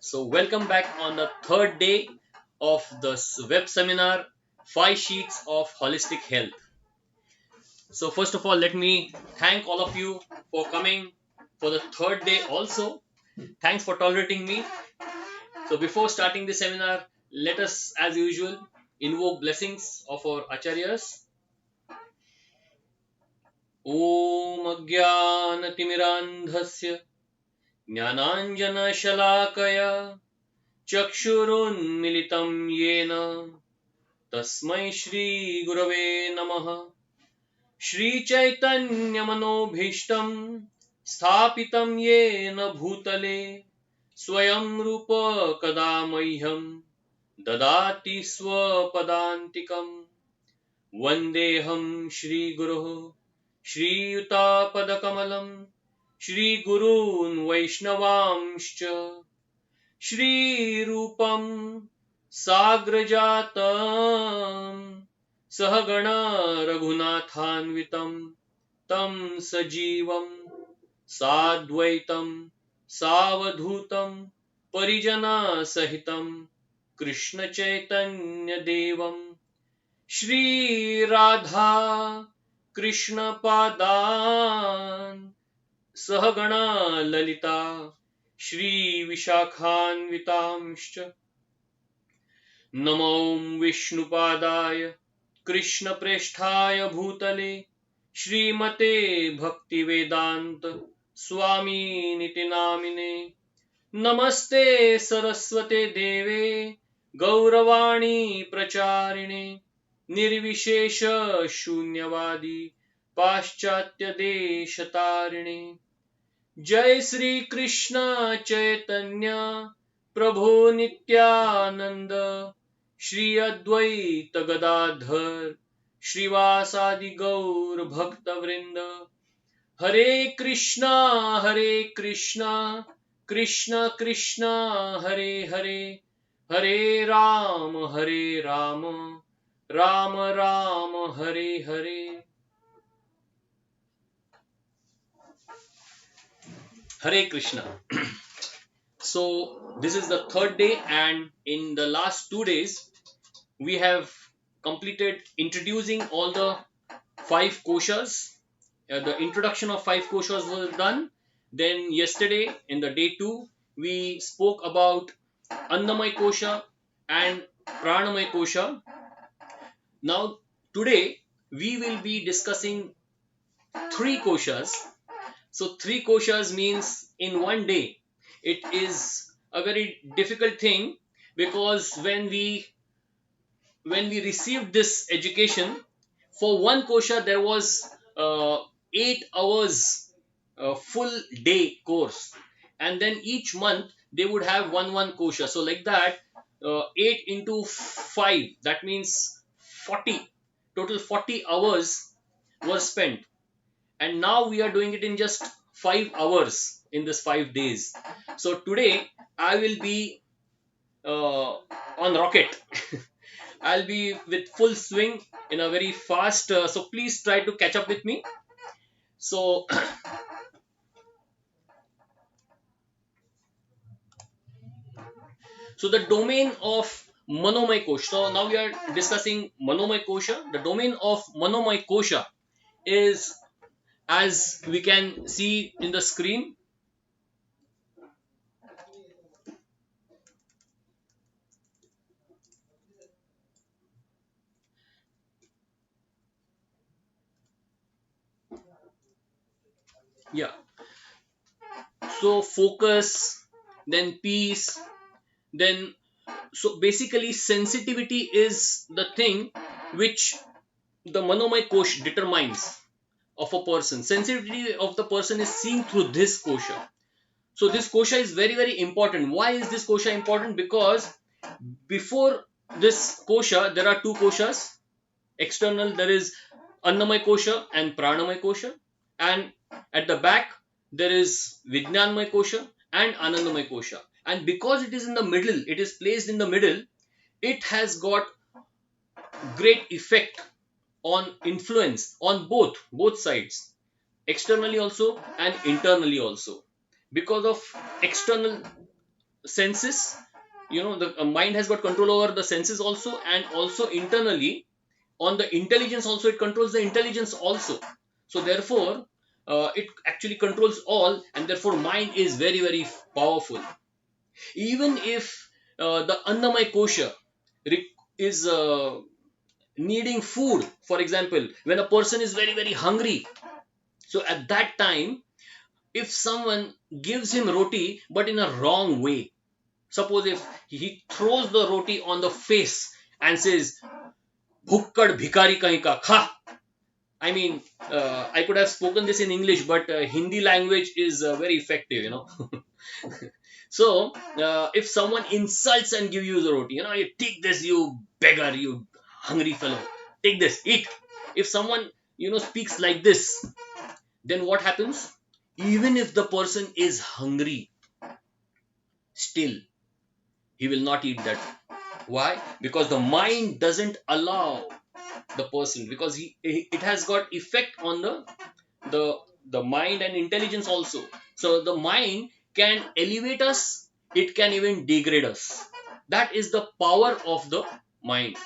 So, welcome back on the third day of the web seminar 5 Sheets of Holistic Health. So, first of all, let me thank all of you for coming for the third day also. Thanks for tolerating me. So, before starting the seminar, let us, as usual, invoke blessings of our acharyas. Om Ajnanatimirandhasya Jnananjanashalakaya चक्षुरुन्मिलितं येन तस्मै श्रीगुरवे नमः श्रीचैतन्यमनोभीष्टं स्थापितं येन भूतले स्वयं रूप कदा मह्यं ददाति स्वपदान्तिकं वन्देऽहं श्रीगुरोः श्रीयुतापदकमलं श्रीगुरून् वैष्णवांश्च श्रीरूपं साग्रजातं सहगणा रघुनाथान्वितं तं सजीवं साद्वैतं सावधूतं परिजनसहितं कृष्णचैतन्यदेवं श्रीराधा कृष्णपादान् सहगणा ललिता श्रीविशाखान्वितांश्च नमो विष्णुपादाय कृष्णप्रेष्ठाय भूतले श्रीमते भक्तिवेदान्त स्वामीनिति नामिने नमस्ते सरस्वते देवे गौरवाणी प्रचारिणे निर्विशेष शून्यवादी पाश्चात्यदेशतारिणे जय श्री कृष्ण चैतन्य प्रभु नित्यानंद श्री अद्वैत गदाधर श्रीवासादि गौर भक्त वृंद हरे Krishna Krishna Krishna Hare Hare Hare Ram Ram Ram Hare Hare. Hare Krishna. So, this is the third day, and in the last 2 days, we have completed introducing all the 5 koshas. The introduction of 5 koshas was done. Then, yesterday, in the day 2, we spoke about Annamay Kosha and Pranamay Kosha. Now, today, we will be discussing 3 koshas. So 3 koshas means in one day. It is a very difficult thing because when we received this education, for one kosha there was 8 hours full day course, and then each month they would have one kosha. So like that, 8 into 5, that means 40, total 40 hours were spent, and now we are doing it in just 5 hours in this 5 days. So today I will be on rocket. I'll be with full swing in a very fast, so please try to catch up with me. So so the domain of Manomay Kosh. So now we are discussing Manomay Kosha. The domain of Manomay Kosha is, as we can see in the screen, yeah. So focus, then peace, then, so basically sensitivity is the thing which the Manomay Kosh determines of a person. Sensitivity of the person is seen through this kosha. So this kosha is very very important. Why is this kosha important? Because before this kosha there are 2 koshas. External, there is Annamay Kosha and Pranamay Kosha, and at the back there is Vijnanmay Kosha and Anandamay Kosha. And because it is in the middle, it is placed in the middle, it has got great effect on influence on both sides, externally also and internally also. Because of external senses. The mind has got control over the senses also, and also internally on the intelligence also, it controls the intelligence also. So therefore, it actually controls all, and therefore mind is very very powerful. Even if the Annamay Kosha is needing food, for example, when a person is very very hungry, so at that time, if someone gives him roti but in a wrong way, suppose if he throws the roti on the face and says, "Bhukkad bhikari kahin ka kha." I mean, I could have spoken this in English, but Hindi language is very effective. So, if someone insults and give you the roti, you take this, you beggar, you hungry fellow, take this, eat. If someone, speaks like this, then what happens? Even if the person is hungry, still he will not eat that. Why? Because the mind doesn't allow the person, because it has got effect on the the mind and intelligence also. So the mind can elevate us, it can even degrade us. That is the power of the mind.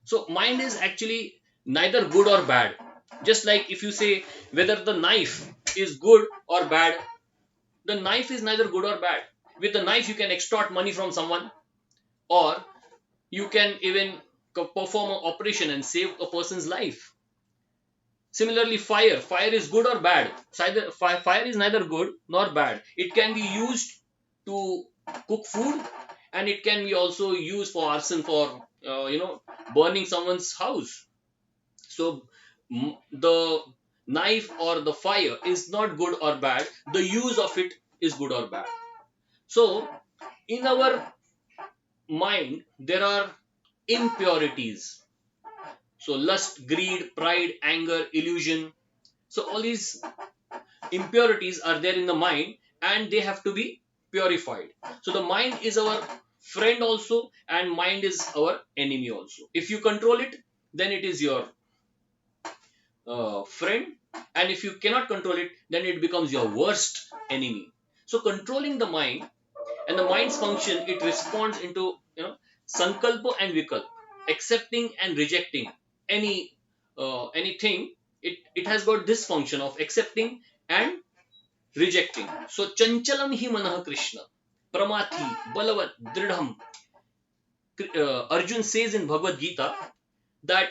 So mind is actually neither good or bad. Just like if you say whether the knife is good or bad, the knife is neither good or bad. With the knife you can extort money from someone, or you can even perform an operation and save a person's life. Similarly, fire is good or bad. So either fire is neither good nor bad. It can be used to cook food, and it can be also used for arson, for burning someone's house. So the knife or the fire is not good or bad. The use of it is good or bad. So in our mind there are impurities. So lust, greed, pride, anger, illusion. So all these impurities are there in the mind, and they have to be purified. So the mind is our friend also, and mind is our enemy also. If you control it, then it is your friend, and if you cannot control it, then it becomes your worst enemy. So controlling the mind and the mind's function, it responds into sankalpa and vikalpa, accepting and rejecting anything. It has got this function of accepting and rejecting. So chanchalam hi manah Krishna, pramathi, balavat, dridham. Arjun says in Bhagavad Gita that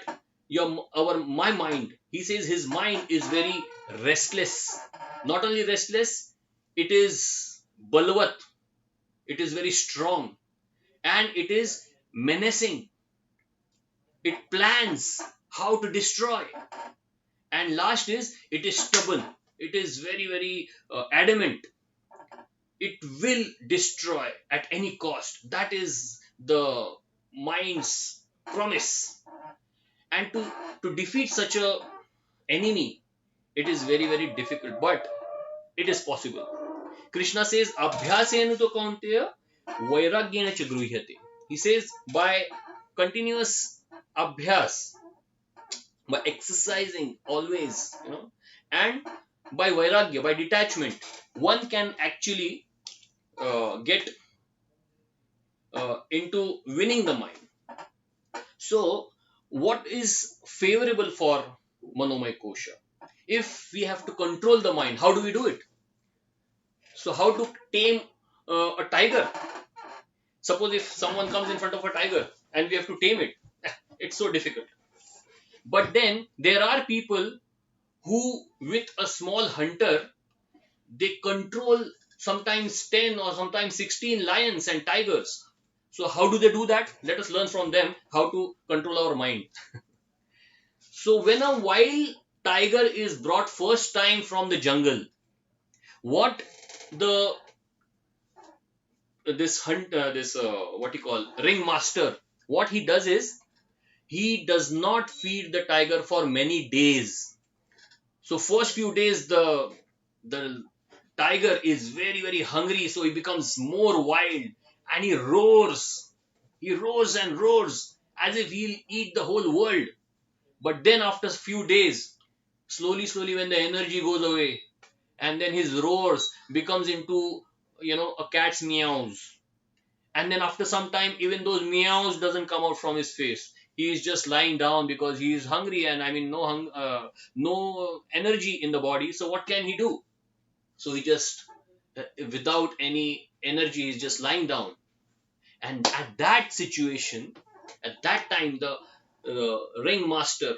my mind, he says his mind is very restless. Not only restless, it is balavat, it is very strong, and it is menacing. It plans how to destroy. And last is, it is stubborn. It is very very adamant. It will destroy at any cost. That is the mind's promise. And to defeat such a enemy, it is very very difficult, but it is possible. Krishna says, "Abhyasena to kaunteya vairagyena cha gruhyate." He says, by continuous abhyas, by exercising always, and by vairagya, by detachment, one can actually get into winning the mind. So, what is favorable for Manomay Kosha? If we have to control the mind, how do we do it? So, how to tame a tiger? Suppose if someone comes in front of a tiger and we have to tame it, it's so difficult. But then there are people who, with a small hunter, they control sometimes 10 or sometimes 16 lions and tigers. So, how do they do that? Let us learn from them how to control our mind. So, when a wild tiger is brought first time from the jungle, what the this hunt this what you call ringmaster, what he does is, he does not feed the tiger for many days. So first few days the tiger is very very hungry, so he becomes more wild, and he roars and roars as if he'll eat the whole world. But then after few days, slowly slowly, when the energy goes away, and then his roars becomes into a cat's meows, and then after some time even those meows doesn't come out from his face. He is just lying down because he is hungry, and I mean no energy in the body. So what can he do? So he just, without any energy, he's just lying down. And at that situation, at that time, the ringmaster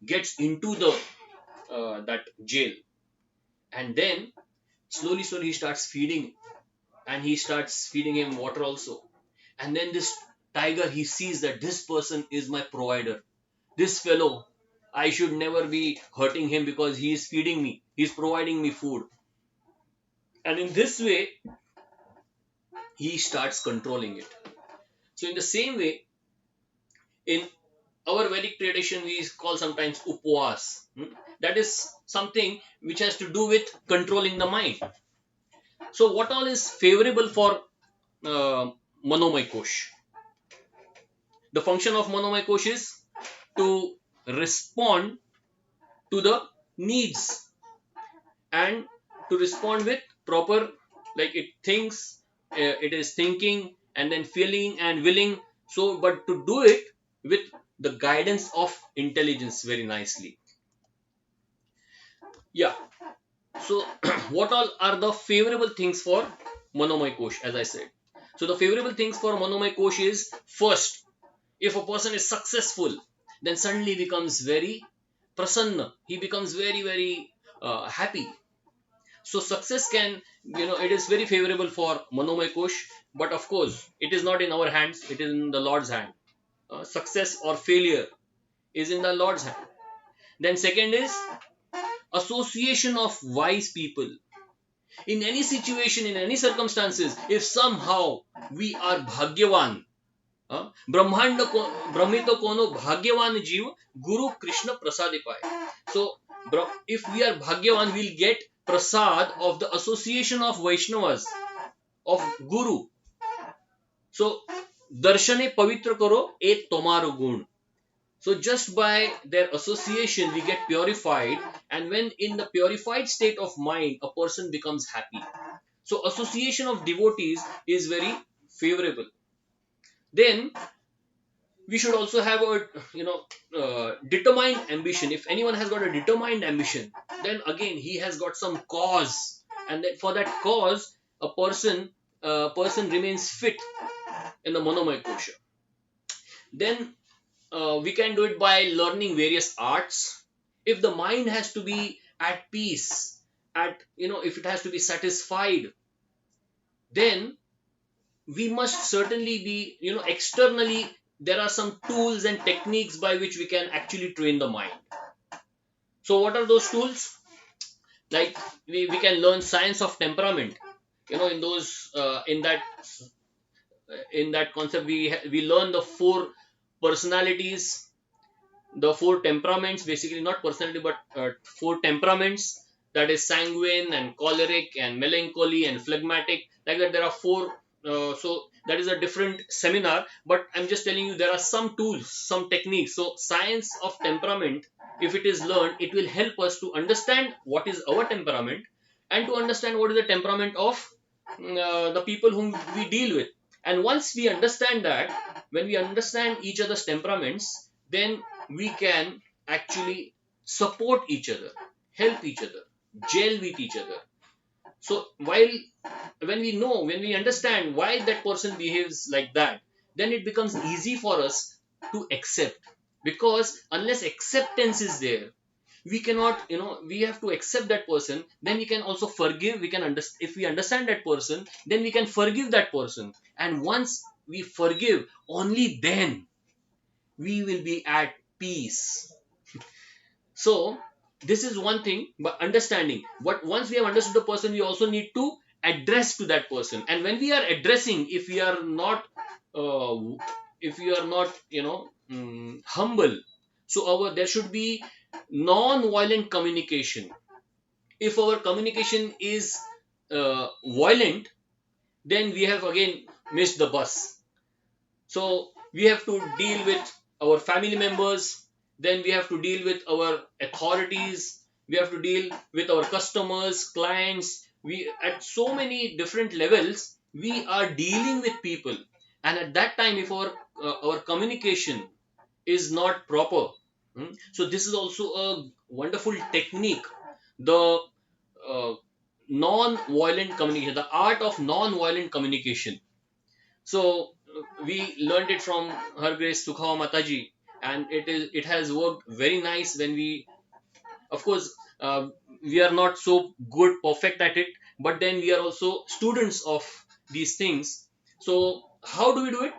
gets into the that jail, and then slowly he starts feeding, and he starts feeding him water also. And then this tiger, he sees that this person is my provider, this fellow, I should never be hurting him because he is feeding me, he's providing me food. And in this way he starts controlling it. So in the same way, in our Vedic tradition we call sometimes upwas. That is something which has to do with controlling the mind. So what all is favorable for uh, Manomay Kosh? The function of Manomay Kosh is to respond to the needs, and to respond with proper, like it thinks, it is thinking and then feeling and willing. So but to do it with the guidance of intelligence very nicely. Yeah. So what all are the favorable things for Manomay Kosh? As I said, so the favorable things for Manomay Kosh is, first, if a person is successful, then suddenly becomes very prasanna, he becomes very happy. So success can, it is very favorable for Manomay Kosh, but of course it is not in our hands, it is in the Lord's hand. Success or failure is in the Lord's hand. Then second is association of wise people. In any situation, in any circumstances, if somehow we are bhagyavan, ब्रह्मांड को ब्रह्मित कोनो भाग्यवान जीव Guru Krishna prasadi पाए. So if we are bhagyavan, we'll get prasad of the association of Vaishnavas, of Guru. So darshane pavitra karo ek tomaro gun. So just by their association we get purified, and when in the purified state of mind a person becomes happy. So association of devotees is very favorable. Then we should also have a, determined ambition. If anyone has got a determined ambition, then again he has got some cause, and that for that cause a person remains fit in the Monomay Kosha. Then we can do it by learning various arts. If the mind has to be at peace, if it has to be satisfied, then we must certainly be, externally there are some tools and techniques by which we can actually train the mind. So what are those tools? Like we can learn science of temperament. In those in that concept we learn the four personalities, the four temperaments, basically not personality but four temperaments, that is sanguine and choleric and melancholy and phlegmatic, like that there are four. So that is a different seminar, but I'm just telling you there are some tools, some techniques. So science of temperament, if it is learned, it will help us to understand what is our temperament, and to understand what is the temperament of the people whom we deal with. And once we understand that, when we understand each other's temperaments, then we can actually support each other, help each other, gel with each other. So when we understand why that person behaves like that, then it becomes easy for us to accept. Because unless acceptance is there, we cannot, we have to accept that person. Then we can also forgive. We can understand. If we understand that person, then we can forgive that person. And once we forgive, only then we will be at peace. So this is one thing, but understanding. But once we have understood the person, we also need to address to that person. And when we are addressing, if we are not, humble, so there should be non-violent communication. If our communication is violent, then we have again missed the bus. So we have to deal with our family members, then we have to deal with our authorities, we have to deal with our customers, clients, we at so many different levels we are dealing with people, and at that time if our communication is not proper, so this is also a wonderful technique, the non-violent communication, the art of non-violent communication. So we learned it from Her Grace Sukhawa Mataji, and it has worked very nice when we, of course, we are not so good perfect at it, but then we are also students of these things. So how do we do it?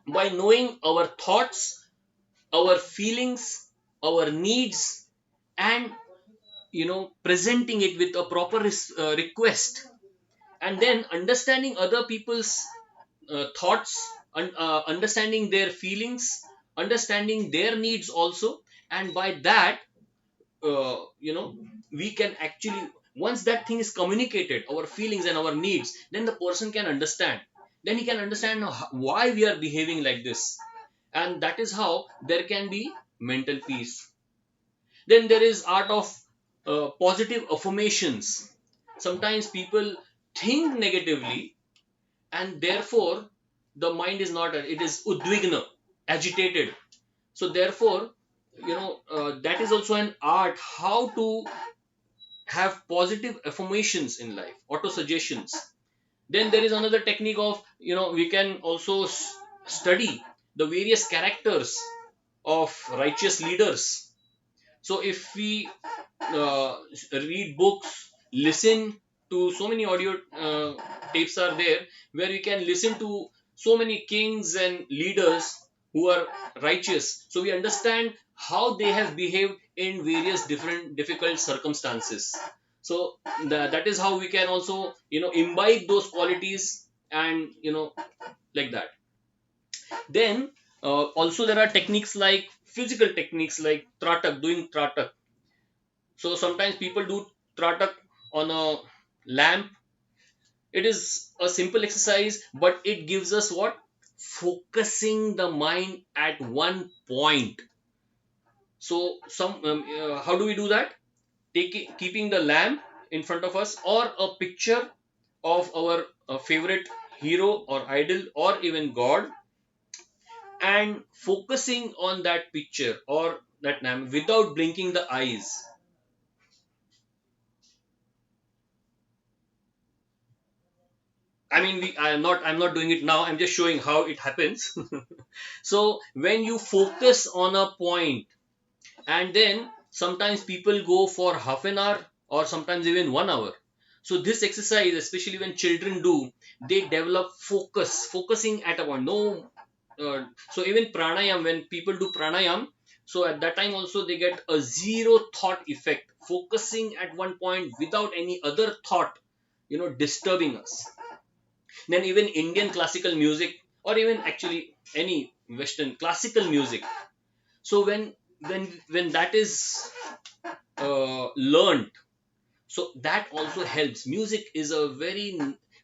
By knowing our thoughts, our feelings, our needs, and presenting it with a proper request, and then understanding other people's thoughts, understanding their feelings, understanding their needs also, and by that, we can actually, once that thing is communicated, our feelings and our needs, then the person can understand. Then he can understand why we are behaving like this, and that is how there can be mental peace. Then there is art of positive affirmations. Sometimes people think negatively, and therefore the mind is not, it is udvigna, agitated. So therefore, that is also an art, how to have positive affirmations in life, auto suggestions. Then there is another technique of, we can also study the various characters of righteous leaders. So if we read books, listen to so many audio tapes are there, where we can listen to so many kings and leaders who are righteous. So we understand how they have behaved in various different difficult circumstances. So that is how we can also imbibe those qualities, and like that. Then also there are techniques like physical techniques like tratak, doing tratak. So sometimes people do tratak on a lamp. It is a simple exercise, but it gives us what? Focusing the mind at one point. So how do we do that? Keeping the lamp in front of us, or a picture of our favorite hero or idol or even God, and focusing on that picture or that lamp without blinking the eyes. I mean, I'm not doing it now. I'm just showing how it happens. So when you focus on a point, and then sometimes people go for half an hour or sometimes even 1 hour. So this exercise, especially when children do, they develop focusing at a point. No, so even pranayam, when people do pranayam, so at that time also they get a zero thought effect, focusing at one point without any other thought, disturbing us. Then even Indian classical music, or even actually any Western classical music. So when that is learned, so that also helps. Music is a very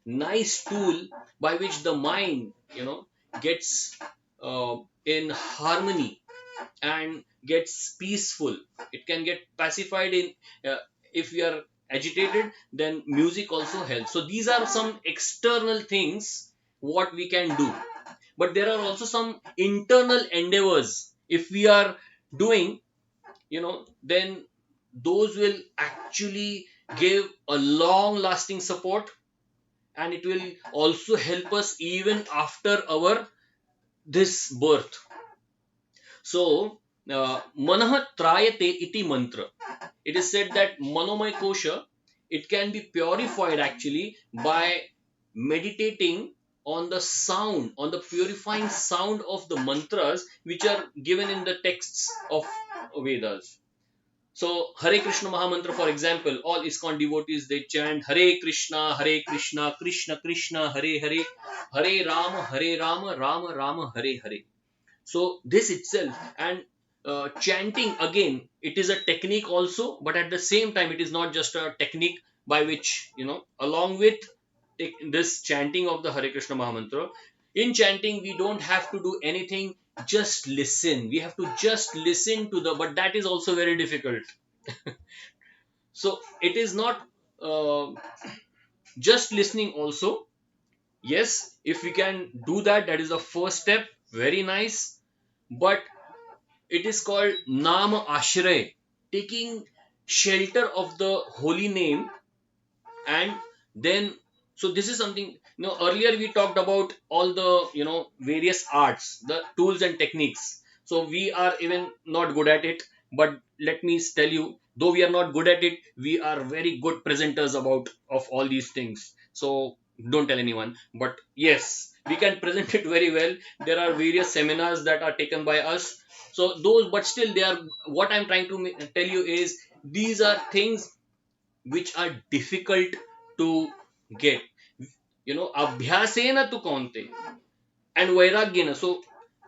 nice tool by which the mind, gets in harmony and gets peaceful. It can get pacified in, uh, if we are agitated, then music also helps. So these are some external things what we can do, but there are also some internal endeavors if we are doing, then those will actually give a long lasting support, and it will also help us even after our this birth. So, manah trayate iti mantra. It is said that manomay kosha, it can be purified actually by meditating on the sound, on the purifying sound of the mantras which are given in the texts of Vedas. So, Hare Krishna Mahamantra, for example, all ISKCON devotees they chant Hare Krishna, Krishna Krishna, Hare Hare, Hare Rama, Rama Rama, Hare Hare. So this itself, and chanting again, it is a technique also, but at the same time it is not just a technique, by which, along with this chanting of the Hare Krishna Mahamantra, in chanting we don't have to do anything, just listen. We have to just listen to the, but that is also very difficult. So it is not uh, just listening also. Yes, if we can do that, that is the first step. Very nice. But it is called Nam Ashray, taking shelter of the holy name. And then, so this is something, earlier we talked about all the various arts, the tools and techniques. So we are even not good at it, but let me tell you, though we are not good at it, we are very good presenters about of all these things. So don't tell anyone, but yes, we can present it very well. There are various seminars that are taken by us. So those, but still they are, what I'm trying to tell you is, these are things which are difficult to get. Abhyasena tu kaunte, and vairagyena. So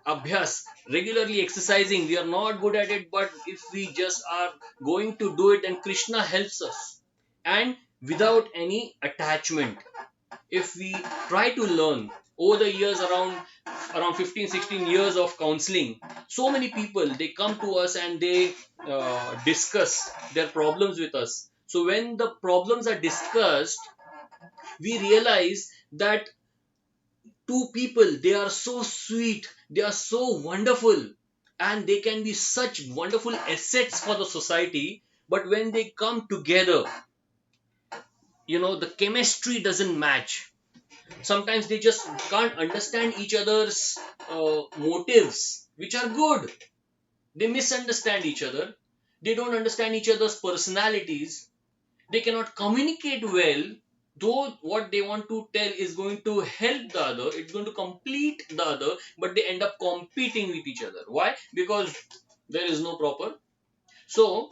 abhyas, regularly exercising, we are not good at it, but if we just are going to do it, then Krishna helps us. And without any attachment, if we try to learn over the years, around 15, 16 years of counseling, so many people, they come to us and they discuss their problems with us. So when the problems are discussed, we realize that two people, they are so sweet, they are so wonderful, and they can be such wonderful assets for the society. But when they come together, the chemistry doesn't match. Sometimes they just can't understand each other's motives, which are good. They misunderstand each other. They don't understand each other's personalities. They cannot communicate well, though what they want to tell is going to help the other, it's going to complete the other, but they end up competing with each other. Why? Because there is no proper. So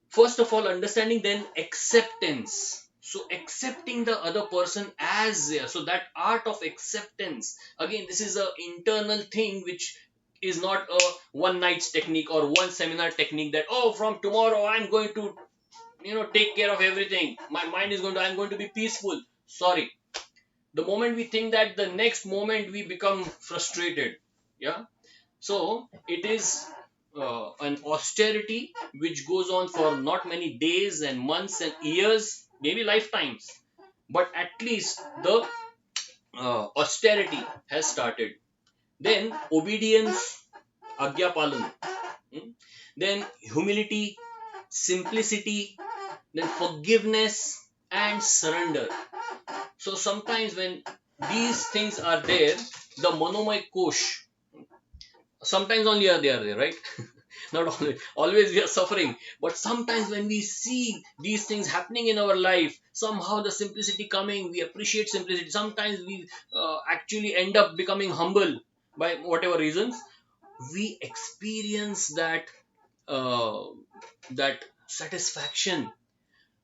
first of all, understanding, then acceptance. So accepting the other person as they are. So that art of acceptance, again, this is a internal thing, which is not a one night's technique or one seminar technique, that, oh, from tomorrow I'm going to take care of everything, my mind is going to, I'm going to be peaceful. Sorry, the moment we think that, the next moment we become frustrated. Yeah. So it is an austerity which goes on for not many days and months and years, maybe lifetimes, but at least the austerity has started. Then obedience, agya palan. Hmm? Then humility, simplicity, then forgiveness and surrender. So sometimes when these things are there, the Manomay Kosh, sometimes only are they are there, right? Not always. Always we are suffering, but sometimes when we see these things happening in our life, somehow the simplicity coming, we appreciate simplicity. Sometimes we actually end up becoming humble by whatever reasons. We experience uh, that satisfaction,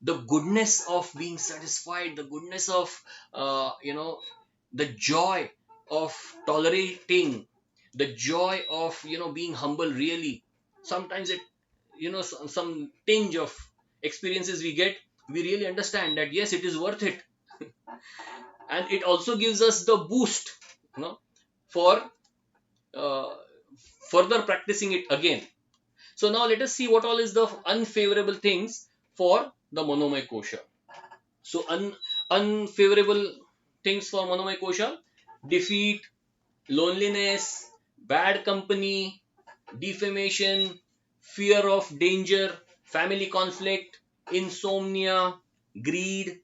the goodness of being satisfied, the goodness of the joy of tolerating, the joy of being humble. Really, sometimes it, some tinge of experiences we get, we really understand that yes, it is worth it. And it also gives us the boost, for uh, further practicing it again. So now let us see what all is the unfavorable things for the Manomay Kosha. So unfavorable things for Manomay Kosha: defeat, loneliness, bad company, defamation, fear of danger, family conflict, insomnia, greed,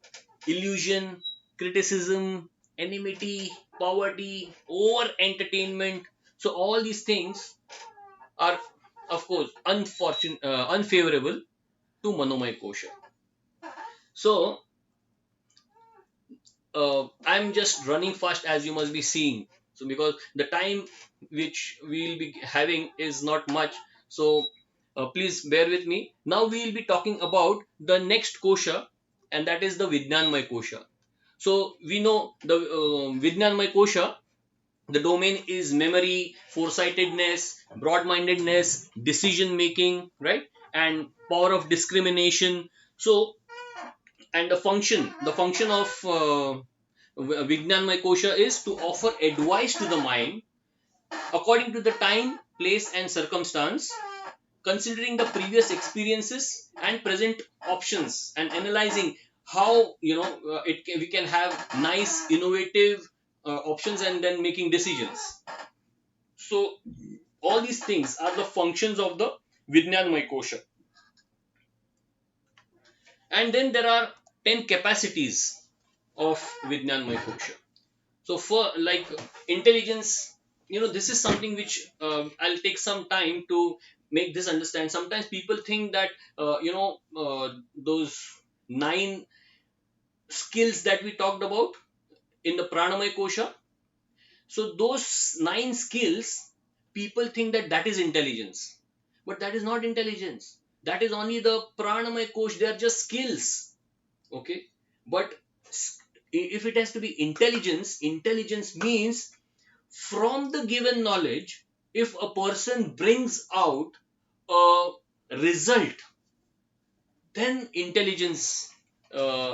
illusion, criticism, enmity, poverty, over entertainment. So all these things are, of course, unfavorable to Manomay Kosha. So I'm just running fast, as you must be seeing. So because the time which we'll be having is not much, so please bear with me. Now we'll be talking about the next kosha, and that is the Vijnanmay kosha. So we know the Vijnanmay kosha. The domain is memory, foresightedness, broad-mindedness, decision making, right, and power of discrimination. So, and the function of Vijnanmay Kosha is to offer advice to the mind according to the time, place, and circumstance, considering the previous experiences and present options, and analyzing. how we can have nice innovative options and then making decisions. So all these things are the functions of the Vijnanamay Kosha. And then there are 10 capacities of Vijnanamay Kosha. So for like intelligence, this is something which I'll take some time to make this understand. Sometimes people think that those 9 skills that we talked about in the Pranamay Kosha. So those 9 skills, people think that that is intelligence, but that is not intelligence. That is only the Pranamay Kosh. They are just skills. Okay, but if it has to be intelligence, intelligence means from the given knowledge, if a person brings out a result, then intelligence,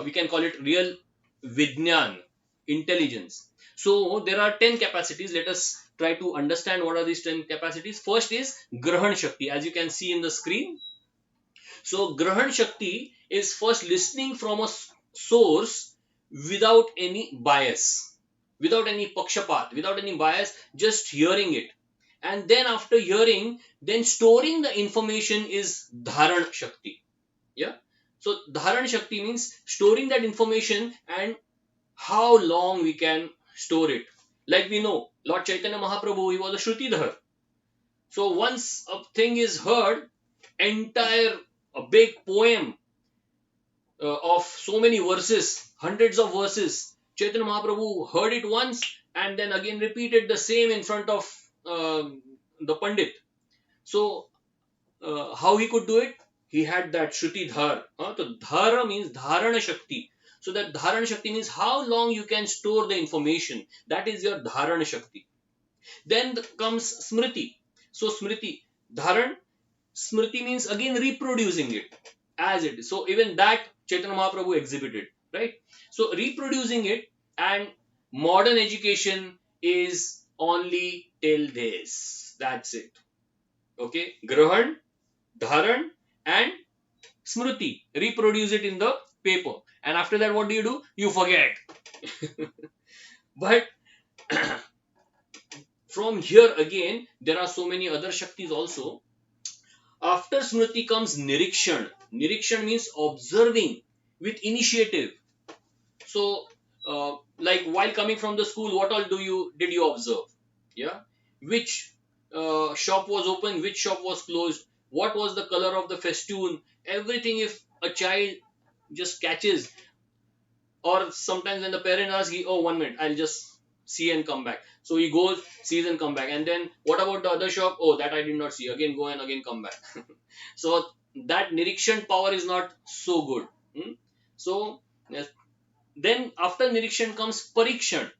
we can call it real Vijnan, intelligence. So there are 10 capacities. Let us try to understand what are these 10 capacities. First is Grahan Shakti, as you can see in the screen. So Grahan Shakti is first listening from a source without any bias, without any pakshapat, without any bias, just hearing it. And then after hearing, then storing the information is Dharan Shakti. Yeah. So Dharan Shakti means storing that information and how long we can store it. Like we know, Lord Chaitanya Mahaprabhu, he was a Shrutidhar. So once a thing is heard, entire a big poem of so many verses, hundreds of verses, Chaitanya Mahaprabhu heard it once and then again repeated the same in front of the Pandit. So how he could do it? He had that Shruti Dhar. So Dhara means Dharana Shakti. So that Dharana Shakti means how long you can store the information. That is your Dharana Shakti. Then comes Smriti. So Smriti, Dharan, Smriti means again reproducing it as it is. So even that Chaitanya Mahaprabhu exhibited, right? So reproducing it, and modern education is only till this. That's it. Okay. Grahan, Dharan, and Smriti. Reproduce it in the paper. And after that, what do? You forget. But from here again, there are so many other Shaktis also. After Smriti comes Nirikshan. Nirikshan means observing with initiative. So, like while coming from the school, what all did you observe? Yeah, which shop was open, which shop was closed, what was the color of the festoon, everything. If a child just catches, or sometimes when the parent asks, oh 1 minute, I'll just see and come back. So he goes, sees and come back, and then what about the other shop? Oh, that I did not see. Again go and again come back. So that Nirikshan power is not so good. So yes, then after Nirikshan comes Parikshan.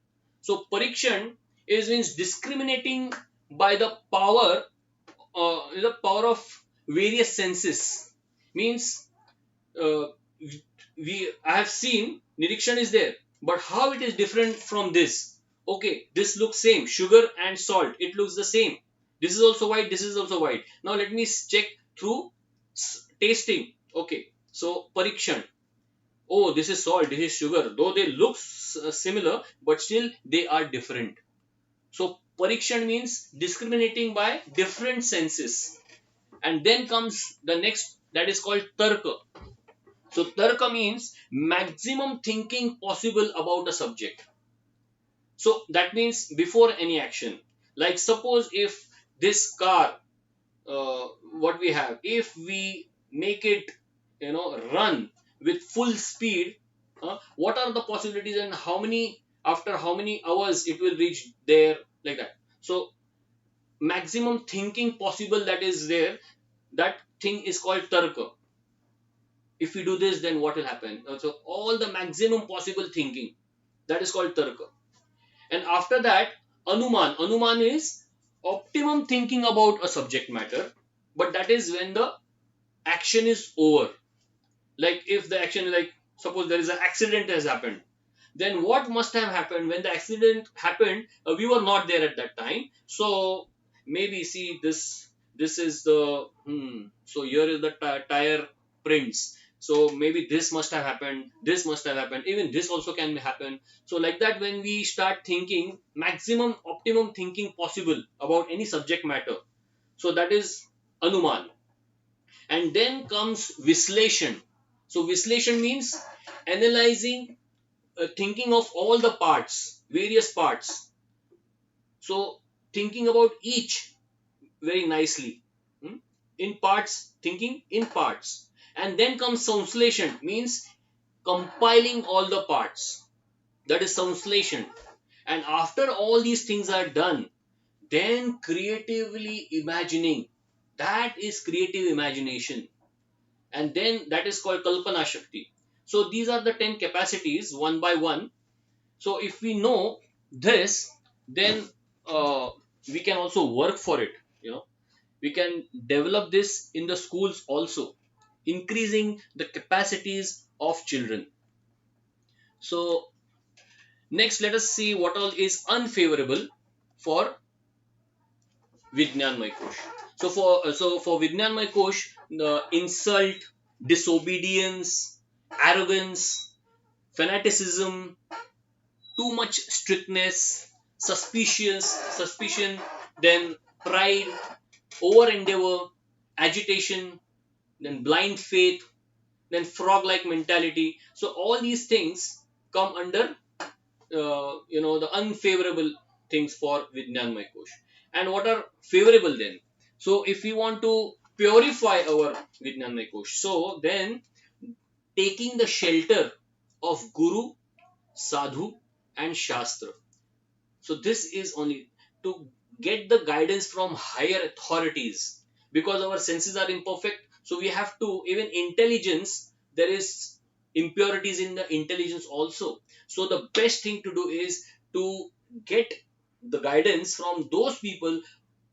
So Parikshan is means discriminating by the power of various senses. Means uh, we I have seen Nirikshan is there, but how it is different from this? Okay, this looks same. Sugar and salt, it looks the same. This is also white. This is also white. Now let me check through tasting. Okay, so Parikshan. Oh, this is salt, this is sugar. Though they look similar, but still they are different. So parikshan means discriminating by different senses. And then comes the next, that is called tarka. So tarka means maximum thinking possible about a subject. So that means before any action. Like suppose if this car, what we have, if we make it run with full speed, what are the possibilities and how many, after how many hours it will reach there, like that. So maximum thinking possible that is there, that thing is called tarka. If we do this, then what will happen? So all the maximum possible thinking, that is called tarka. And after that, anuman is optimum thinking about a subject matter, but that is when the action is over. Like if the action, like suppose there is an accident has happened, then what must have happened when the accident happened? We were not there at that time. So maybe see this is the so here is the tire prints. So maybe this must have happened, this must have happened, even this also can happen. So like that, when we start thinking maximum optimum thinking possible about any subject matter, so that is anuman. And then comes vislation. So vislation means analyzing, thinking of all the parts, various parts. So thinking about each very nicely. Hmm? In parts, thinking in parts. And then comes translation, means compiling all the parts. That is translation. And after all these things are done, then creatively imagining. That is creative imagination. And then that is called kalpana shakti. So these are the 10 capacities one by one. So if we know this, then uh, we can also work for it. You know, we can develop this in the schools also, increasing the capacities of children. So next, let us see what all is unfavorable for Vijnanmay Kosh. So for Vijnanmay Kosh, the insult, disobedience, arrogance, fanaticism, too much strictness, suspicion, then pride, over endeavor, agitation, then blind faith, then frog-like mentality. So all these things come under the unfavorable things for Vijnanmay Kosh. And what are favorable then? So if we want to purify our Vijnanmay Kosh, so then taking the shelter of Guru, Sadhu, and Shastra. So this is only to get the guidance from higher authorities, because our senses are imperfect. So we have to, even intelligence, there is impurities in the intelligence also. So the best thing to do is to get the guidance from those people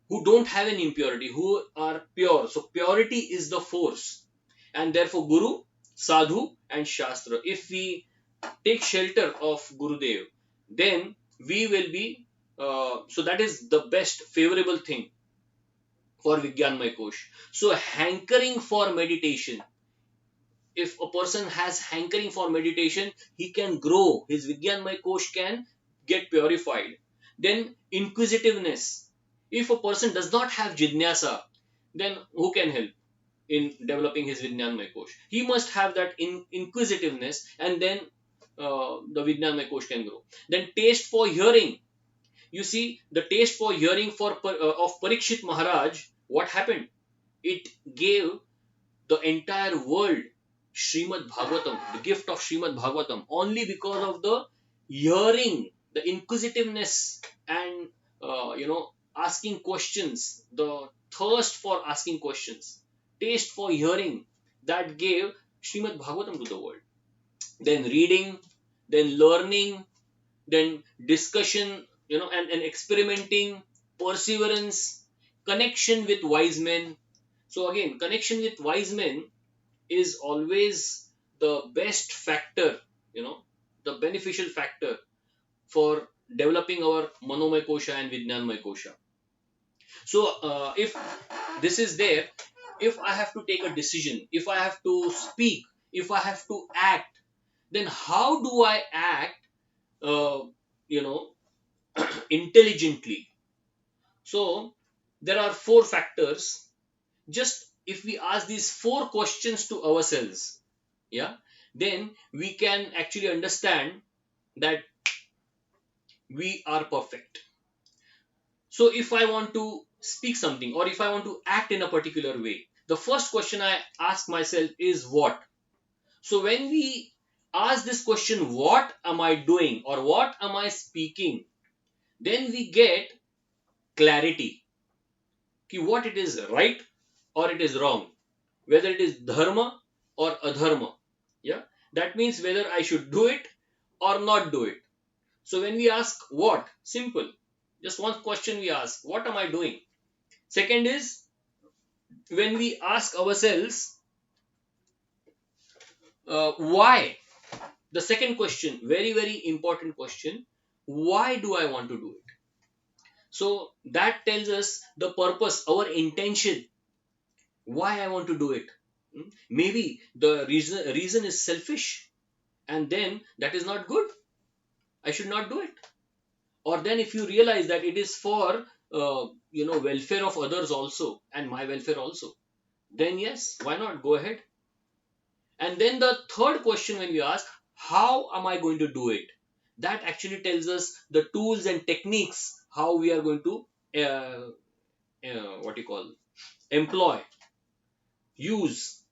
who don't have an impurity, who are pure. So purity is the force. And therefore Guru, Sadhu, and Shastra. If we take shelter of Gurudev, then we will be, so that is the best favorable thing for Vigyanmay Kosh. So hankering for meditation. If a person has hankering for meditation, he can grow. His Vigyanmay Kosh can get purified. Then inquisitiveness. If a person does not have jidnyasa, then who can help in developing his Vijnanmay Kosh? He must have that inquisitiveness, and then the Vijnanmay Kosh can grow. Then taste for hearing. You see, the taste for hearing of Parikshit Maharaj, what happened? It gave the entire world Srimad Bhagavatam, the gift of Srimad Bhagavatam, only because of the hearing, the inquisitiveness, and asking questions, the thirst for asking questions, taste for hearing, that gave Srimad Bhagavatam to the world. Then reading, then learning, then discussion, and experimenting, perseverance, connection with wise men. So again, connection with wise men is always the best factor, the beneficial factor for developing our Manomay Kosha and Vijnanmay Kosha. So if this is there, if I have to take a decision, if I have to speak, if I have to act, then how do I act, uh, you know, intelligently? So there are four factors. Just if we ask these four questions to ourselves, yeah, then we can actually understand that we are perfect. So if I want to speak something, or if I want to act in a particular way, the first question I ask myself is what. So when we ask this question, what am I doing or what am I speaking, then we get clarity ki what it is right or it is wrong, whether it is dharma or adharma. Yeah, that means whether I should do it or not do it. So when we ask what, simple, just one question we ask, what am I doing? Second is, when we ask ourselves, why, the second question, very very important question, why do I want to do it? So that tells us the purpose, our intention, why I want to do it. Maybe the reason is selfish, and then that is not good. I should not do it. Or then if you realize that it is for welfare of others also and my welfare also, then yes, why not go ahead. And then the third question, when we ask, how am I going to do it, that actually tells us the tools and techniques how we are going to uh, what you call employ, use,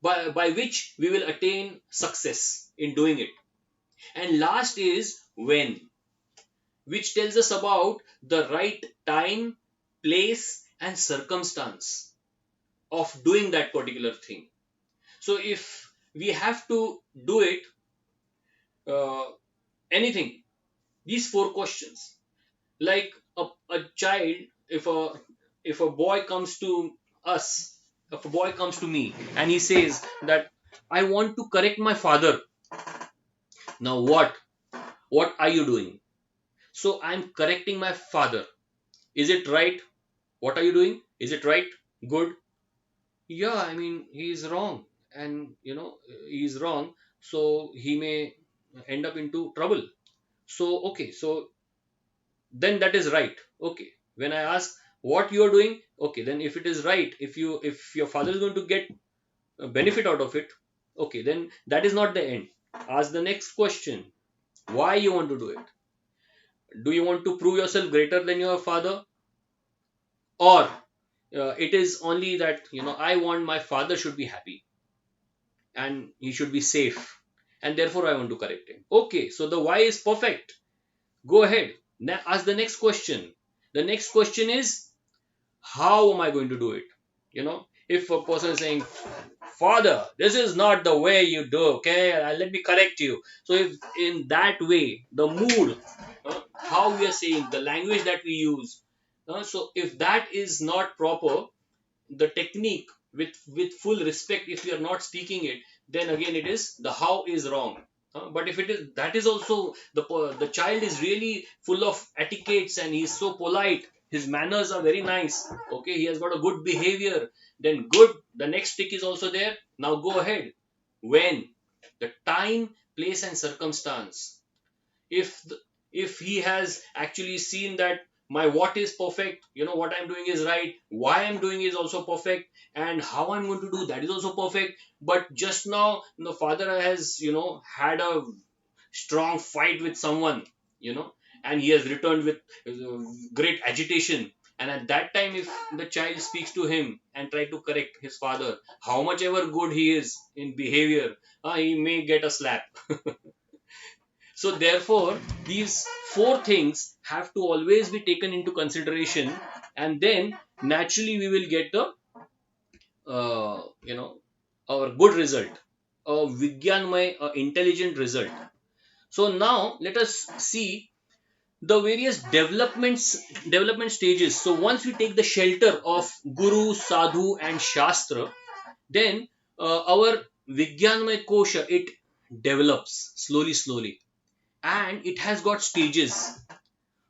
by which we will attain success in doing it. And last is when, which tells us about the right time, place, and circumstance of doing that particular thing. So if we have to do it, uh, anything, these four questions, like a child, if a boy comes to us, if a boy comes to me and he says that I want to correct my father, now what are you doing? So I'm correcting my father. Is it right? What are you doing? Is it right? Good. Yeah, I mean, he is wrong, and he is wrong, so he may end up into trouble. So okay, so then that is right. Okay, when I ask what you are doing, okay, then if it is right, if your father is going to get a benefit out of it, okay, then that is not the end. Ask the next question: why you want to do it? Do you want to prove yourself greater than your father, or it is only that I want my father should be happy and he should be safe, and therefore I want to correct him? Okay, so the why is perfect. Go ahead. Now ask the next question. The next question is, how am I going to do it? If a person is saying, father, this is not the way you do, okay, let me correct you. So if in that way, the mood, how we are saying, the language that we use, so if that is not proper, the technique, with full respect, if we are not speaking it, then again it is the how is wrong. But if it is, that is also the child is really full of etiquettes and he is so polite, his manners are very nice, okay, he has got a good behavior, then good, the next tick is also there. Now go ahead. When? The time, place, and circumstance. If he has actually seen that my what is perfect, what I'm doing is right, why I'm doing is also perfect, and how I'm going to do that is also perfect, but just now the father has had a strong fight with someone, you know and he has returned with great agitation, and at that time if the child speaks to him and try to correct his father, how much ever good he is in behavior, he may get a slap. So therefore, these four things have to always be taken into consideration, and then naturally we will get the our good result, a Vigyanmay, intelligent result. So now let us see the various development stages. So once we take the shelter of Guru, Sadhu, and Shastra, then our Vigyanmay Kosha, it develops slowly, and it has got stages.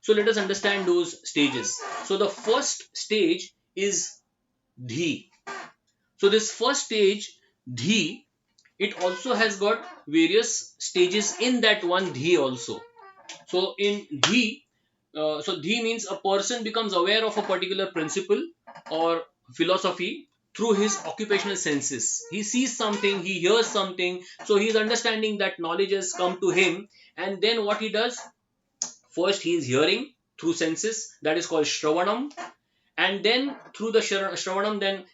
So let us understand those stages. So the first stage is dhi. So this first stage, dhi, it also has got various stages in that one dhi also. So in dhi, so dhi means a person becomes aware of a particular principle or philosophy through his occupational senses. He sees something, he hears something, so he is understanding that knowledge has come to him, and then what he does, first he is hearing through senses, that is called Shravanam, and then through the Shravanam, then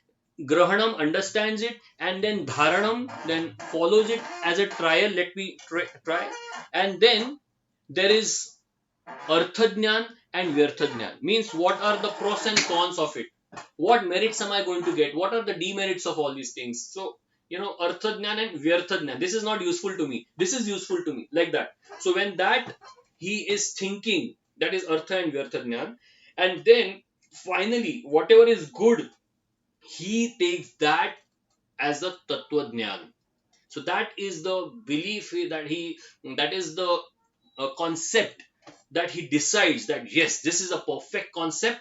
Grahanam understands it, and then Dharanam then follows it as a trial. Let me try. And then there is Arthajnan and Vyarthajnan. Means what are the pros and cons of it? What merits am I going to get? What are the demerits of all these things? So, Arthajnan and Vyarthajnan. This is not useful to me. This is useful to me. Like that. So when that he is thinking, that is Artha and Vyarthajnan. And then finally, whatever is good, he takes that as a Tattva. So that is the belief that is the concept that he decides that yes, this is a perfect concept.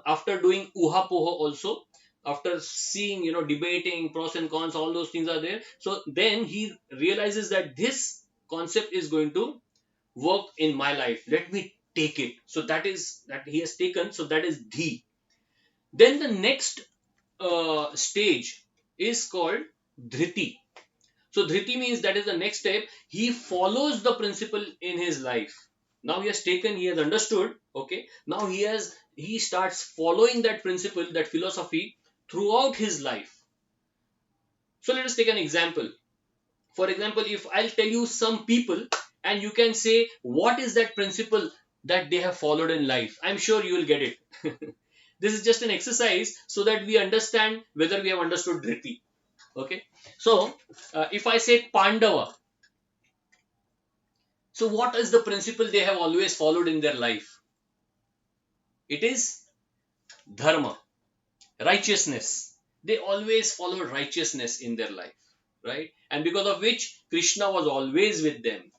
After doing Uha Poha also, after seeing, debating pros and cons, all those things are there. So then he realizes that this concept is going to work in my life. Let me take it. So that is that he has taken. So that is dhi. Then the next stage is called dhriti. So dhriti means that is the next step. He follows the principle in his life. Now he has taken, he has understood. Okay. Now he starts following that principle, that philosophy throughout his life. So let us take an example. For example, if I'll tell you some people and you can say what is that principle that they have followed in life, I'm sure you will get it. This is just an exercise so that we understand whether we have understood Dhriti. Okay. So if I say Pandava, so what is the principle they have always followed in their life? It is dharma, righteousness. They always followed righteousness in their life, right? And because of which Krishna was always with them.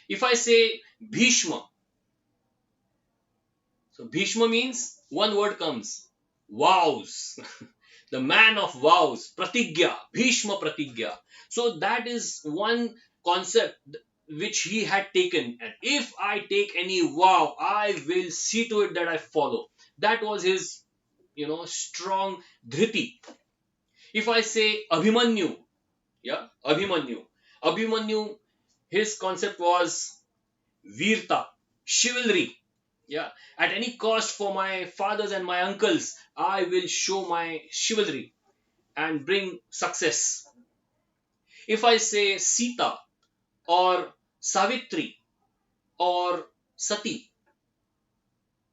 If I say Bhishma, so Bhishma means one word comes, vows. The man of vows, Pratigya, Bhishma Pratigya. So that is one concept which he had taken. And if I take any vow, I will see to it that I follow. That was his, strong dhriti. If I say Abhimanyu, yeah, Abhimanyu. Abhimanyu, his concept was Virta, chivalry. Yeah, at any cost for my fathers and my uncles, I will show my chivalry and bring success. If I say Sita or Savitri or Sati,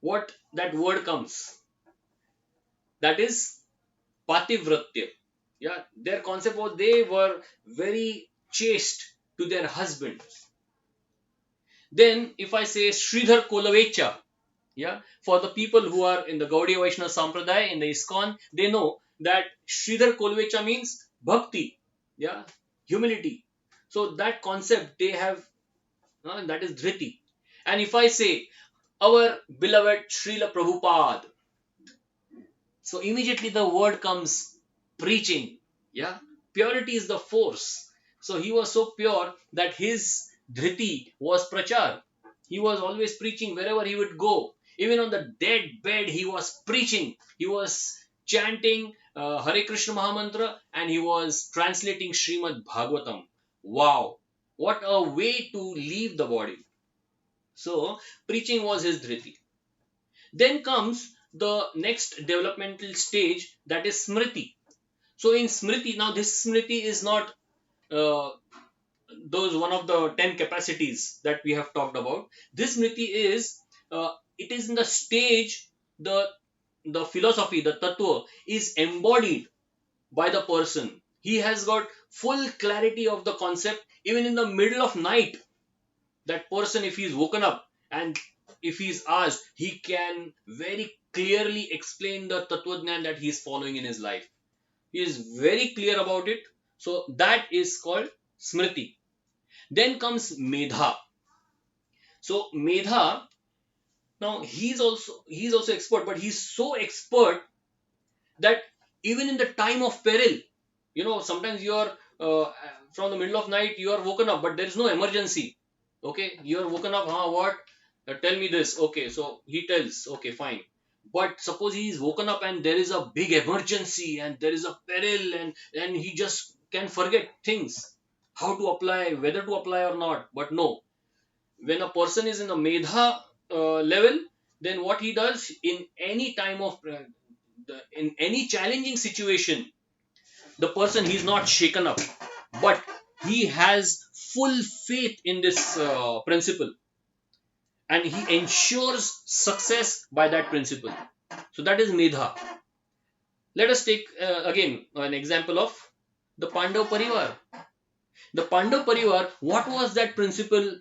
what that word comes? That is Pativratya. Yeah, their concept was they were very chaste to their husbands. Then, if I say Sridhar Kolavecha, yeah, for the people who are in the Gaudiya Vaishnava Sampradaya, in the ISKCON, they know that Sridhar Kolvecha means bhakti, yeah, humility. So that concept they have, that is dhriti. And if I say our beloved Srila Prabhupada, so immediately the word comes preaching. Yeah. Purity is the force. So he was so pure that his dhriti was prachar. He was always preaching wherever he would go. Even on the dead bed, he was preaching. He was chanting Hare Krishna Mahamantra and he was translating Srimad Bhagavatam. Wow. What a way to leave the body. So, preaching was his dhriti. Then comes the next developmental stage, that is Smriti. So in Smriti, now this Smriti is not uh, those one of the 10 capacities that we have talked about. This Smriti is it is in the stage the philosophy, the tattva is embodied by the person. He has got full clarity of the concept even in the middle of night. That person, if he is woken up and if he is asked, he can very clearly explain the tattva that he is following in his life. He is very clear about it. So that is called smriti. Then comes medha. So medha, now he's also expert, but he's so expert that even in the time of peril, sometimes you are from the middle of night you are woken up but there is no emergency. Okay, you are woken up, what? Tell me this. Okay, so he tells, okay, fine. But suppose he is woken up and there is a big emergency and there is a peril and he just can forget things, how to apply, whether to apply or not. But no, when a person is in a medha level, then what he does in any time of in any challenging situation, the person, he's not shaken up, but he has full faith in this principle and he ensures success by that principle. So that is medha. Let us take again an example of the Pandav Parivar. The Pandav Parivar, what was that principle?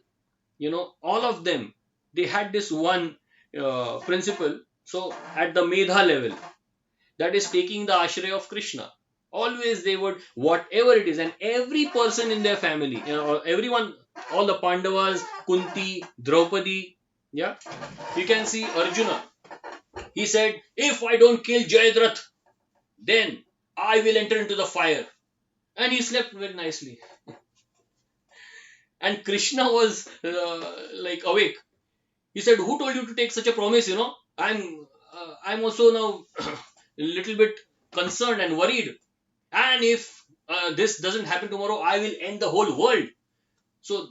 All of them, they had this one principle. So at the medha level, that is taking the ashraya of Krishna. Always they would, whatever it is, and every person in their family, everyone, all the Pandavas, Kunti, Draupadi, yeah, you can see Arjuna. He said, if I don't kill Jayadratha, then I will enter into the fire. And he slept very nicely. And Krishna was like awake. He said, "Who told you to take such a promise? I'm also now a little bit concerned and worried. And if this doesn't happen tomorrow, I will end the whole world." So,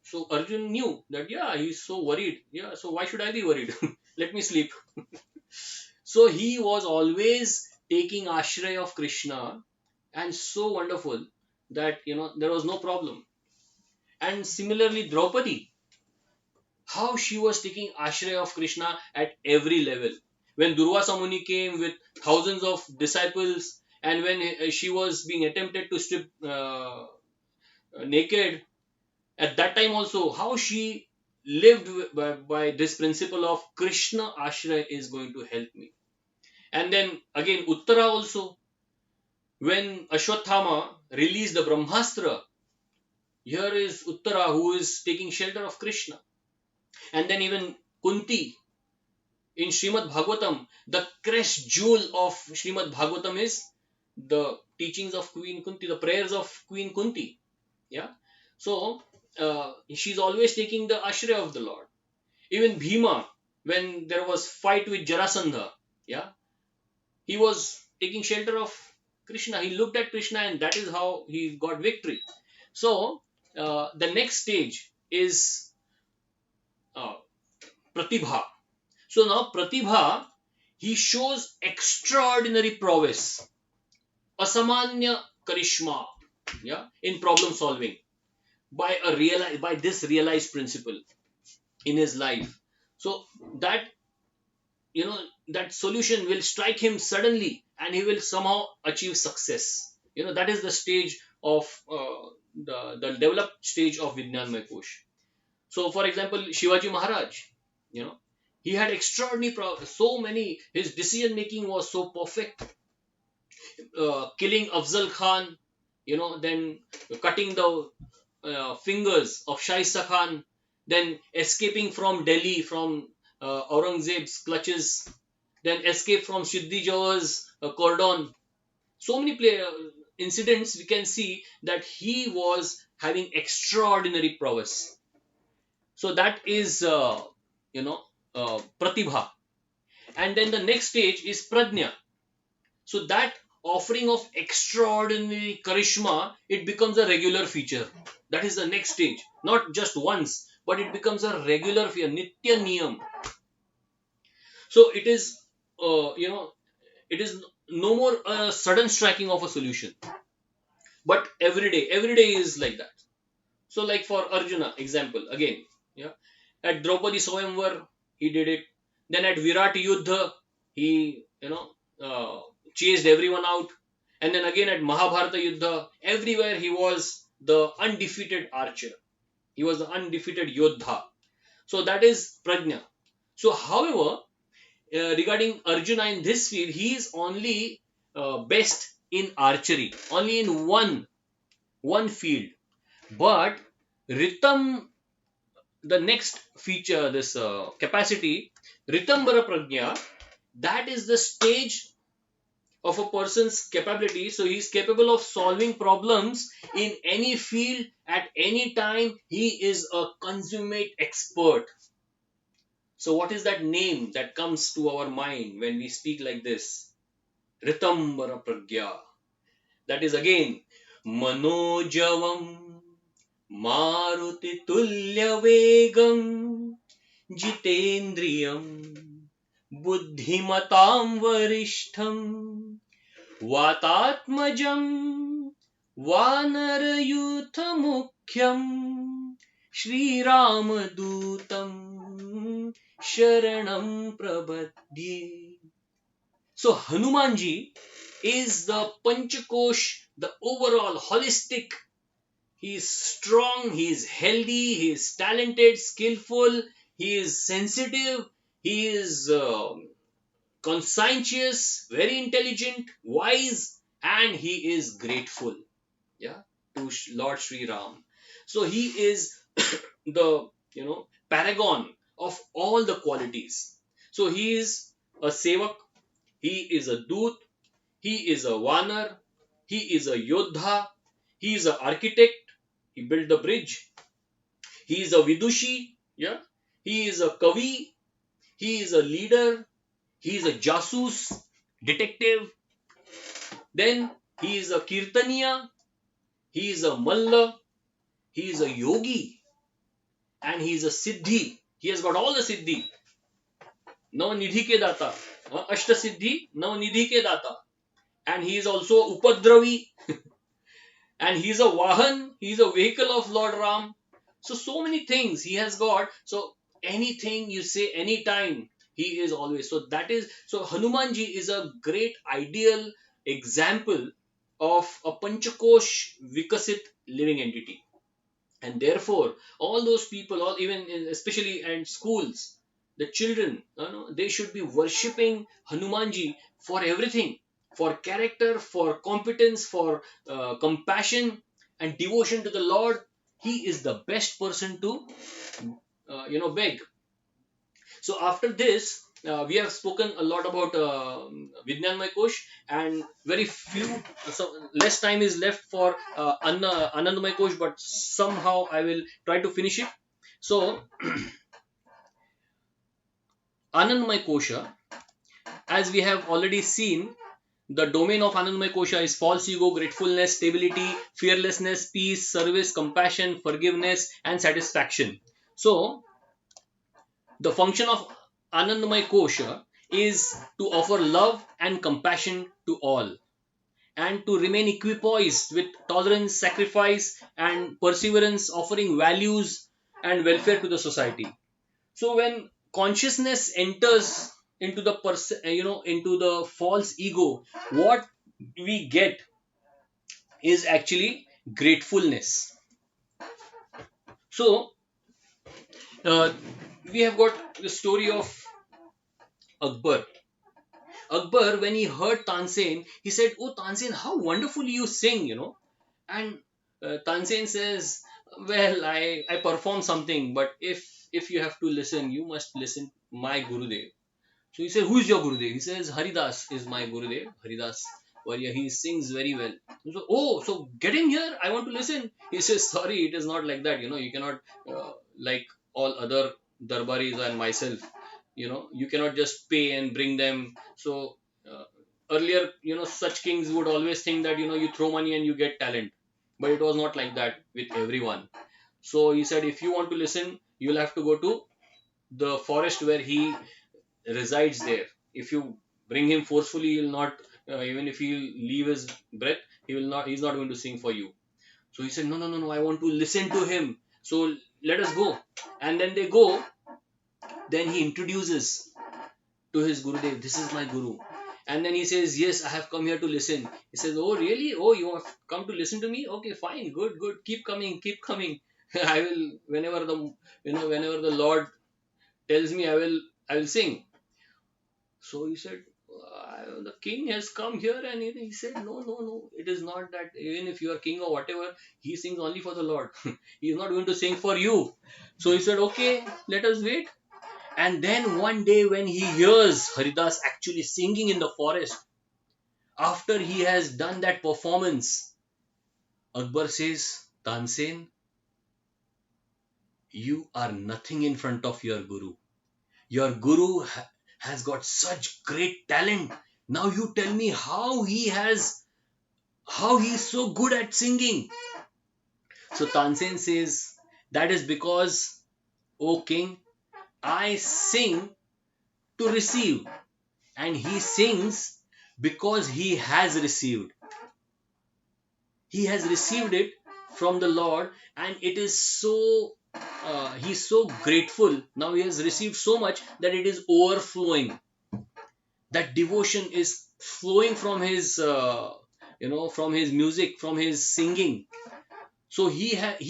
so Arjun knew that, yeah, he's so worried. Yeah, so why should I be worried? Let me sleep. So he was always taking ashray of Krishna, and so wonderful that there was no problem. And similarly, Draupadi, how she was taking ashray of Krishna at every level. When Durvasa Muni came with thousands of disciples, and when she was being attempted to strip naked, at that time also, how she lived by this principle of Krishna ashray is going to help me. And then again, Uttara also, when Ashwathama released the Brahmastra, here is Uttara who is taking shelter of Krishna. And then even Kunti in Srimad Bhagavatam, the crest jewel of Srimad Bhagavatam is the teachings of Queen Kunti, the prayers of Queen Kunti. Yeah. So she's always taking the ashray of the Lord. Even Bhima, when there was fight with Jarasandha, yeah, he was taking shelter of Krishna. He looked at Krishna, and that is how he got victory. So the next stage is uh, Pratibha. So now Pratibha, he shows extraordinary prowess, asamanya karishma, yeah, in problem solving by this realized principle in his life. So that you know that solution will strike him suddenly, and he will somehow achieve success. That is the stage of the developed stage of Vijnanmay Kosh. So for example, Shivaji Maharaj, you know he had extraordinary so many, his decision making was so perfect. Killing Afzal Khan, then cutting the fingers of Shaista Khan, then escaping from Delhi from Aurangzeb's clutches, then escape from Siddhi Jawar's cordon. So many incidents we can see that he was having extraordinary prowess. So that is, Pratibha. And then the next stage is Prajna. So that offering of extraordinary charisma, it becomes a regular feature. That is the next stage. Not just once, but it becomes a regular feature, nitya niyam. So it is, it is no more a sudden striking of a solution, but every day is like that. So like for Arjuna, example again, yeah, at Draupadi Swayamvar, he did it. Then at Virat Yuddha, he chased everyone out. And then again at Mahabharata Yuddha, everywhere he was the undefeated archer. He was the undefeated Yodha. So that is Prajna. So however, regarding Arjuna in this field, he is only best in archery, only in one field. But Ritam, the next feature, this capacity, Ritambara Prajna, that is the stage of a person's capability. So he is capable of solving problems in any field at any time. He is a consummate expert. So what is that name that comes to our mind when we speak like this? Ritambara Pragya. That is again Manojavam Maruti Tulya Vegam Jitendriyam Buddhimatam Varishtham Vatatmajam Vanarayuthamukyam Shri Ramadutam Sharanam Prabhadye. So Hanumanji is the Panch Kosh, the overall holistic. He is strong, he is healthy, he is talented, skillful, he is sensitive, he is conscientious, very intelligent, wise, and he is grateful. Yeah, to Lord Sri Ram. So he is the paragon of all the qualities. So he is a sevak, he is a doot, He is a Vanar. He is a Yodha. He is an architect. He built the bridge. He is a Vidushi. Yeah. He is a Kavi. He is a leader. He is a Jasus, detective. Then he is a Kirtaniya. He is a Malla. He is a Yogi. And he is a Siddhi. He has got all the Siddhi. Navnidhi ke data. Ashta Siddhi, Navnidhi ke data. And he is also Upadravi. And he is a Vahan. He is a vehicle of Lord Ram. So many things he has got. So anything you say anytime, he is always. So that is, so Hanumanji is a great ideal example of a Panch Kosh Vikasit living entity. And therefore all those people, all even especially and schools, the children, they should be worshipping Hanumanji for everything, for character, for competence, for compassion and devotion to the Lord. He is the best person to beg. So after this, we have spoken a lot about My Kosh, and very few, so less time is left for Anandamay Kosh, but somehow I will try to finish it. So Anandamay Kosha, as we have already seen, the domain of Anandamay Kosha is false ego, gratefulness, stability, fearlessness, peace, service, compassion, forgiveness, and satisfaction. So the function of Anandamay Kosha is to offer love and compassion to all, and to remain equipoised with tolerance, sacrifice, and perseverance, offering values and welfare to the society. So when consciousness enters into the into the false ego, what we get is actually gratefulness. So uh, we have got the story of Akbar. Akbar, when he heard Tansen, he said, "Oh, Tansen, how wonderfully you sing, And Tansen says, "Well, I perform something, but if you have to listen, you must listen my Gurudev." So he said, "Who is your Gurudev?" He says, "Haridas is my Gurudev. Haridas Varya. He sings very well." So, "Oh, so get him here. I want to listen." He says, "Sorry, it is not like that. You cannot like all other darbaris and myself. You cannot just pay and bring them." So earlier, such kings would always think that you throw money and you get talent, but it was not like that with everyone. So he said, "If you want to listen, you'll have to go to the forest where he resides there. If you bring him forcefully, he will not, even if he leave his breath, he's not going to sing for you." So he said, "No, no, no, no, I want to listen to him. So let us go." And then they go. Then he introduces to his Gurudev, "This is my Guru." And then he says, "Yes, I have come here to listen." He says, "Oh, really? Oh, you have come to listen to me? Okay, fine, good, good. Keep coming, keep coming. I will, whenever the Lord tells me, I will sing." So he said, "The king has come here," and he said, "No, no, no, it is not that. Even if you are king or whatever, he sings only for the Lord. He is not going to sing for you." So he said, "Okay, let us wait." And then one day, when he hears Haridas actually singing in the forest, after he has done that performance, Akbar says, "Tansen, you are nothing in front of your Guru. Your Guru has got such great talent. Now you tell me how he is so good at singing." So Tansen says, "That is because, O king, I sing to receive, and he sings because he has received it from the Lord, and it is so he's so grateful. Now he has received so much that it is overflowing. That devotion is flowing from his from his music, from his singing. So he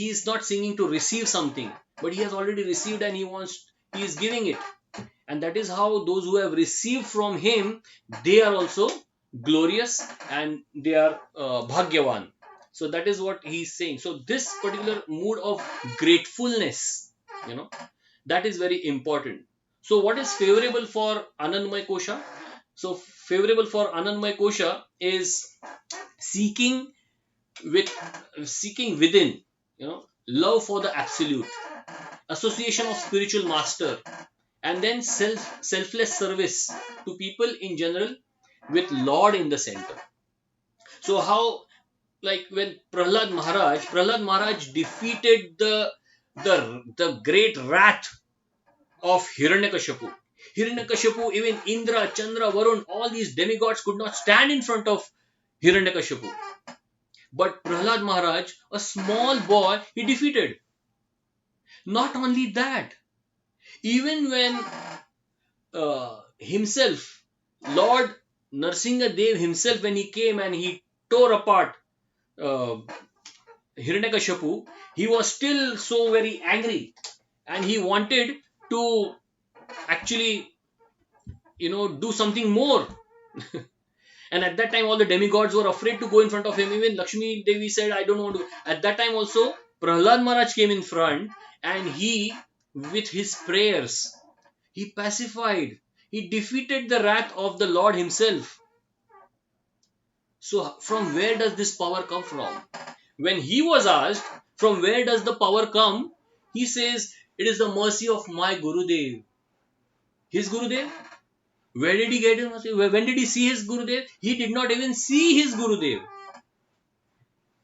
is not singing to receive something, but he has already received, and he is giving it. And that is how those who have received from him, they are also glorious, and they are bhagyavan. So that is what he is saying. So this particular mood of gratefulness, you know that is very important. So what is favorable for Anandmay Kosha? So favorable for Annamay Kosha is seeking with seeking within, love for the absolute, association of spiritual master, and then selfless service to people in general, with Lord in the center. So how, like when Prahlad Maharaj defeated the great wrath of Hiranyakashipu. Hiranyakashipu, even Indra, Chandra, Varun, all these demigods could not stand in front of Hiranyakashipu. But Prahlad Maharaj, a small boy, he defeated. Not only that, even when himself, Lord Narsinga Dev himself, when he came and he tore apart uh, Hiranyakashipu, he was still so very angry, and he wanted to actually, do something more. And at that time, all the demigods were afraid to go in front of him. Even Lakshmi Devi said, I don't want to. At that time, also, Prahlad Maharaj came in front, and he, with his prayers, he pacified, he defeated the wrath of the Lord himself. So, from where does this power come from? When he was asked, from where does the power come? He says, it is the mercy of my Gurudev. His Gurudev? Where did he get it? When did he see his Gurudev? He did not even see his Gurudev.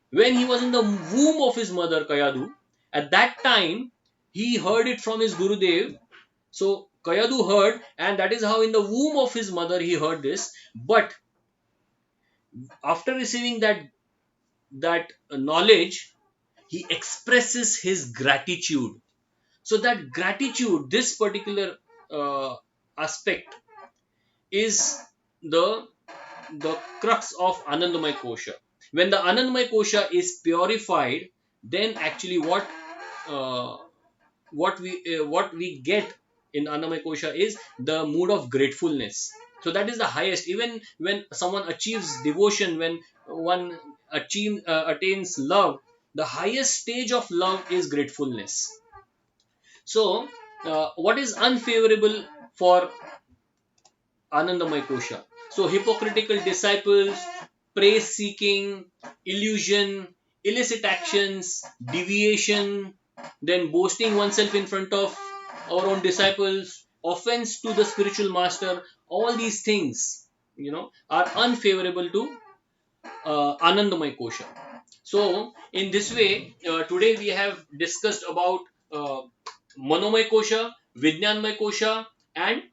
When he was in the womb of his mother Kayadu, at that time he heard it from his Gurudev. So Kayadu heard, and that is how in the womb of his mother he heard this. But after receiving that knowledge, he expresses his gratitude. So that gratitude, this particular aspect, is the the crux of Anandamay Kosha. When the Anandamay Kosha is purified, then actually uh, what we get in Annamay Kosha is the mood of gratefulness. So that is the highest. Even when someone achieves devotion, when one attains love, the highest stage of love is gratefulness. So, what is unfavorable for Anandamay Kosha? So, hypocritical disciples, praise seeking, illusion, illicit actions, deviation, then boasting oneself in front of our own disciples, offense to the spiritual master, all these things, are unfavorable to Anandamay Kosha. So, in this way, today we have discussed about uh, Manomay Kosha, Vijnanmay Kosha, and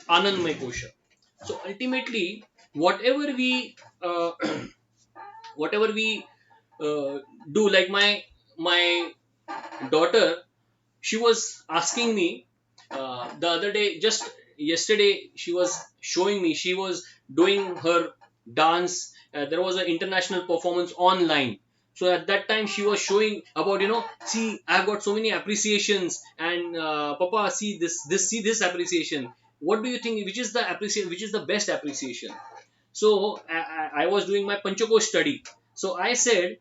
Anandmay Kosha. So ultimately, whatever we uh, whatever we do, like my daughter, she was asking me the other day, just yesterday, she was showing me, she was doing her dance. There was an international performance online. So at that time she was showing about, see, I've got so many appreciations, and papa, see this appreciation. What do you think, which is the appreciation, which is the best appreciation? So I was doing my Panch study. So I said,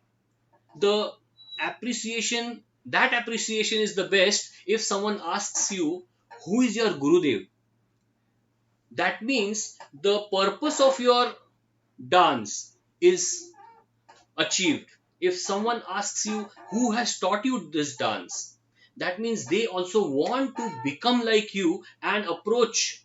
the appreciation is the best if someone asks you, who is your Gurudev. That means the purpose of your dance is achieved. If someone asks you, who has taught you this dance, that means they also want to become like you and approach,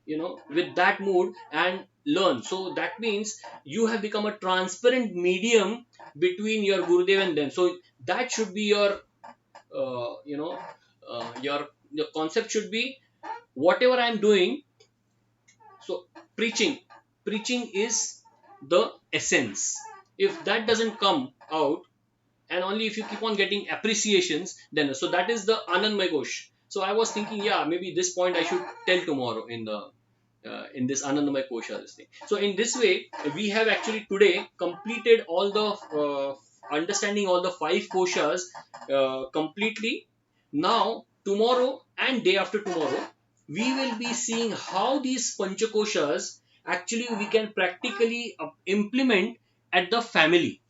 with that mood and learn. So that means you have become a transparent medium between your Gurudev and them. So that should be your your concept should be, whatever I'm doing. So preaching is the essence. If that doesn't come out, and only if you keep on getting appreciations, then so that is the Anand Ghosh. So I was thinking, yeah, maybe this point I should tell tomorrow in this Anandamay Kosha, this thing. So in this way, we have actually today completed all the understanding all the five koshas completely. Now, tomorrow and day after tomorrow, we will be seeing how these panchakoshas actually we can practically implement at the family.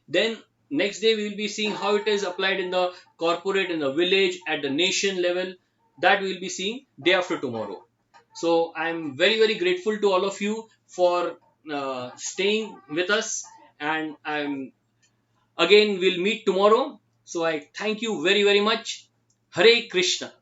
Then next day we will be seeing how it is applied in the corporate, in the village, at the nation level. That we will be seeing day after tomorrow. So I'm very, very grateful to all of you for staying with us. And I'm again, we'll meet tomorrow. So I thank you very, very much. Hare Krishna.